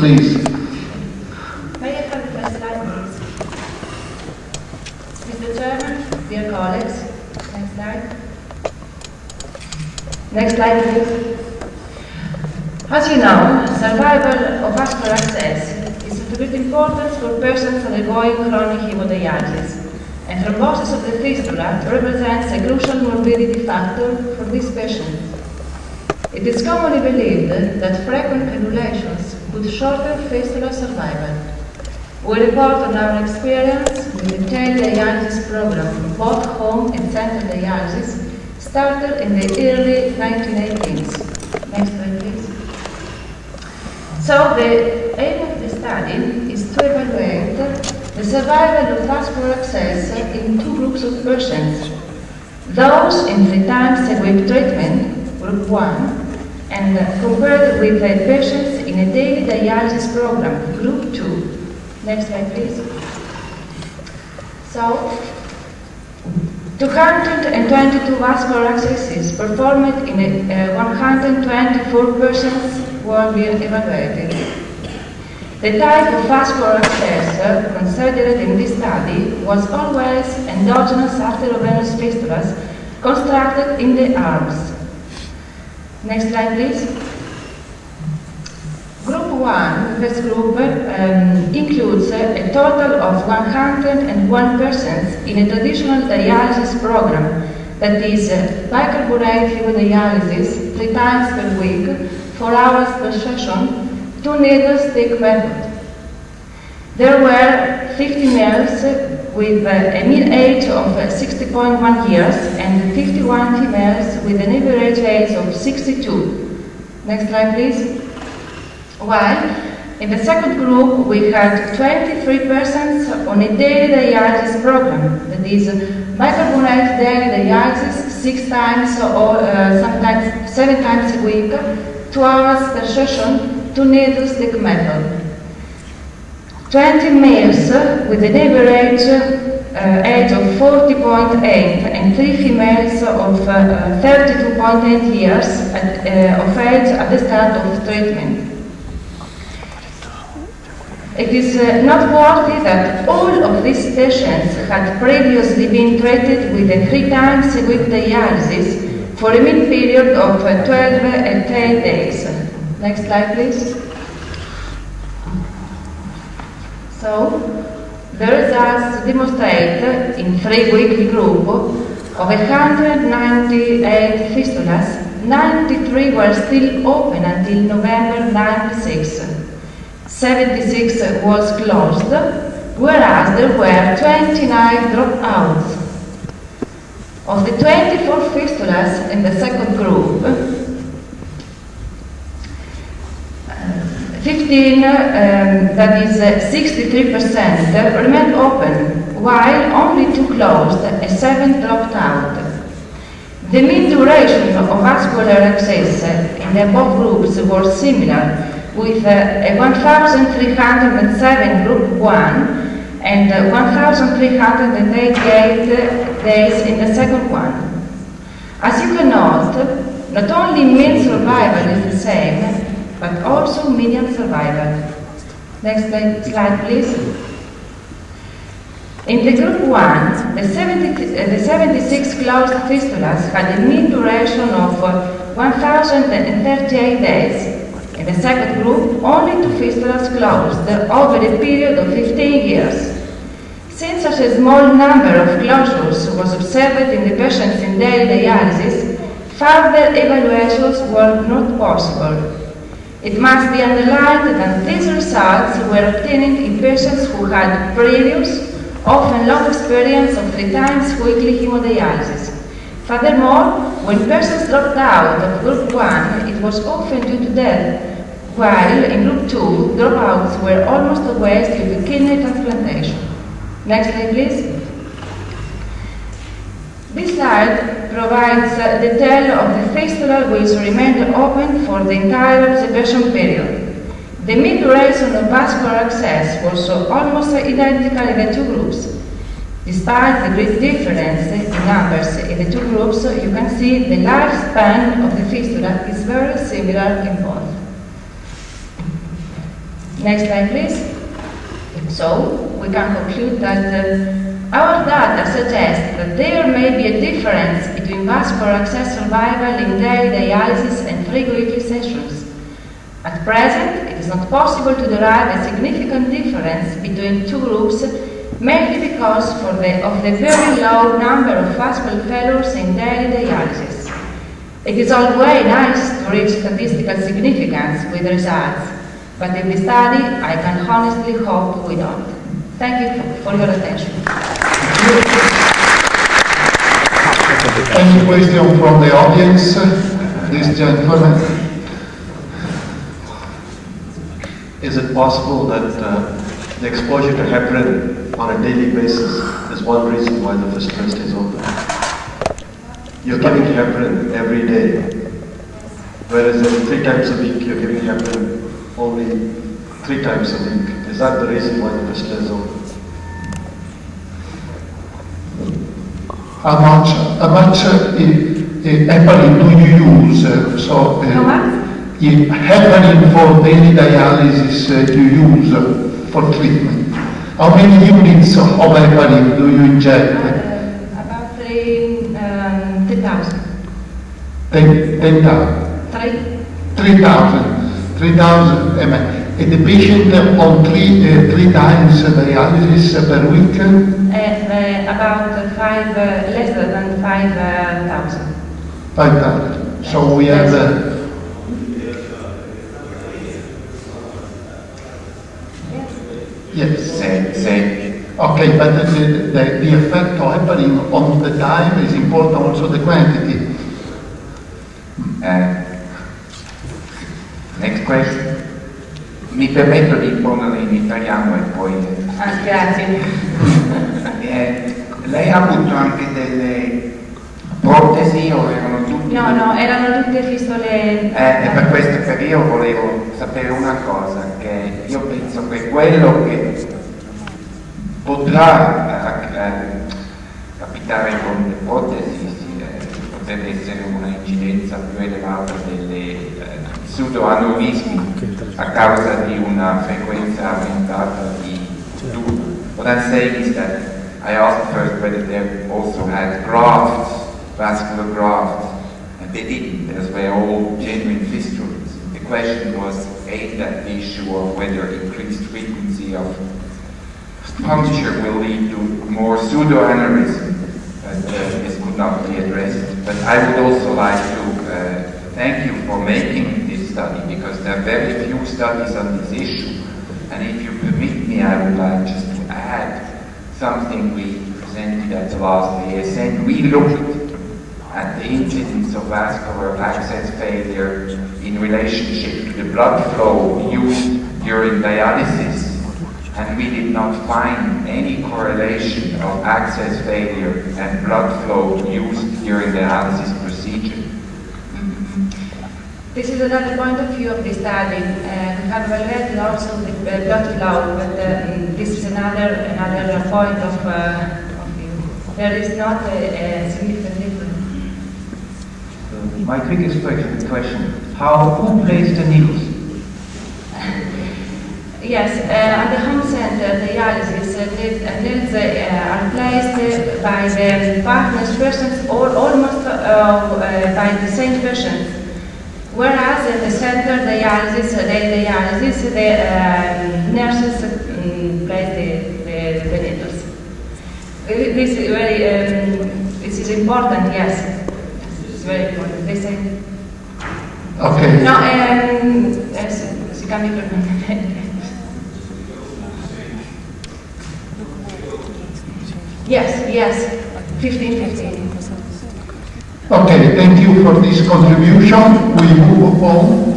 please. May I have the first slide, please? Mr. Chairman, dear colleagues, next slide. Next slide, please. As you know, survival of vascular access is of great importance for persons undergoing chronic hemodialysis, and thrombosis of the fistula represents a crucial morbidity factor for these patients. It is commonly believed that frequent cannulations could shorten fistula survival. We report on our experience with the detailed dialysis program, both home and center dialysis, started in the early 1980s. Next slide, please. So the aim of the study is to evaluate the survival of vascular access in two groups of patients. Those in 3 times a week treatment, group 1, and compared with the patients in a daily dialysis program, group 2. Next slide, please. So, 222 vascular accesses performed in 124 persons were being evaluated. The type of vascular access considered in this study was always endogenous arteriovenous fistulas constructed in the arms. Next slide, please. Group 1, first group, includes a total of 101 persons in a traditional dialysis program, that is, bicarbonate hemodialysis 3 times per week, 4 hours per session, 2 needle stick method. There were 50 males with a mean age of 60.1 years and 51 females with an average age of 62. Next slide, please. While in the second group we had 23 persons on a daily dialysis program, that is, bicarbonate daily dialysis 6 times or sometimes 7 times a week, 2 hours per session, 2 needle stick method. 20 males with an average age of 40.8 and 3 females of 32.8 years of age at the start of treatment. It is noteworthy that all of these patients had previously been treated with a 3 times a week dialysis for a mean period of 12 and 10 days. Next slide, please. So, the results demonstrate in 3 weekly group of 198 fistulas, 93 were still open until November 96. 76 was closed, whereas there were 29 dropouts. Of the 24 fistulas in the second group, 15, that is 63%, remained open, while only 2 closed and 7 dropped out. The mean duration of vascular access in the above groups was similar, with 1,307 group 1 and 1,388 days in the second one. As you can note, not only mean survival is the same, but also median survival. Next slide, please. In the group 1, the 76 closed fistulas had a mean duration of 1,038 days. In the second group, only 2 fistulas closed over a period of 15 years. Since such a small number of closures was observed in the patients in daily dialysis, further evaluations were not possible. It must be underlined that these results were obtained in patients who had previous, often long experience of 3 times weekly hemodialysis. Furthermore, when persons dropped out of group 1, it was often due to death, while in group 2, dropouts were almost always due to kidney transplantation. Next slide, please. This slide provides detail of the fistula which remained open for the entire observation period. The mean duration of vascular access was almost identical in the 2 groups. Despite the great difference in numbers in the 2 groups, you can see the lifespan of the fistula is very similar in both. Next slide, please. So, we can conclude that our data suggests that there may be a difference between vascular access survival in daily dialysis and 3 weekly sessions. At present, it is not possible to derive a significant difference between two groups, mainly because of the very low number of vascular failures in daily dialysis. It is always nice to reach statistical significance with results, but in this study, I can honestly hope we don't. Thank you for your attention. Any question from the audience? This gentleman. Is it possible that the exposure to heparin on a daily basis is one reason why the fistula stays open? You're giving heparin every day, whereas 3 times a week you're giving heparin only 3 times a week. Is that the reason why the fistula is open? How much heparin do you use? How much? Heparin for daily dialysis you use for treatment. How many units of heparin do you inject? About 3,000. 10,000. 3,000 ml. And the patient on 3 times dialysis per week? About less than 5,000. 5,000. So we have. Yes. Same. Okay, but the effect of heparin on the time is important, also the quantity. Next question. Mi permetto di porre in italiano e poi... Grazie. Lei ha avuto anche delle protesi o erano tutte? No, erano tutte fistole... E per questo perché io volevo sapere una cosa, che io penso che quello che potrà capitare con le protesi potrebbe essere una incidenza più elevata delle pseudoaneurismi a causa di una frequenza aumentata di tumori. What I'm saying is that I asked first whether they also had grafts, vascular grafts, and they didn't. Those were all genuine fistulas. The question was aimed at the issue of whether increased frequency of puncture will lead to more pseudoaneurysm, but this could not be addressed. But I would also like to thank you for making this study, because there are very few studies on this issue. And if you permit me, I would like just to add something we presented at the last ASN. We looked at the incidence of vascular access failure in relationship to the blood flow used during dialysis, and we did not find any correlation of access failure and blood flow used during the dialysis procedure. This is another point of view of the study. We have evaluated also the blood flow, but this is another point of view. There is not a significant difference. My quickest question: who placed the needles? Yes, at the home center, dialysis needles are placed by the partner's persons or almost by the same person. Whereas in the center dialysis, the nurses place the needles. This is very, this is important. Yes, it's very important. They say. Okay. No, si cambia permanentemente. Yes, 15. Okay, thank you for this contribution. We move on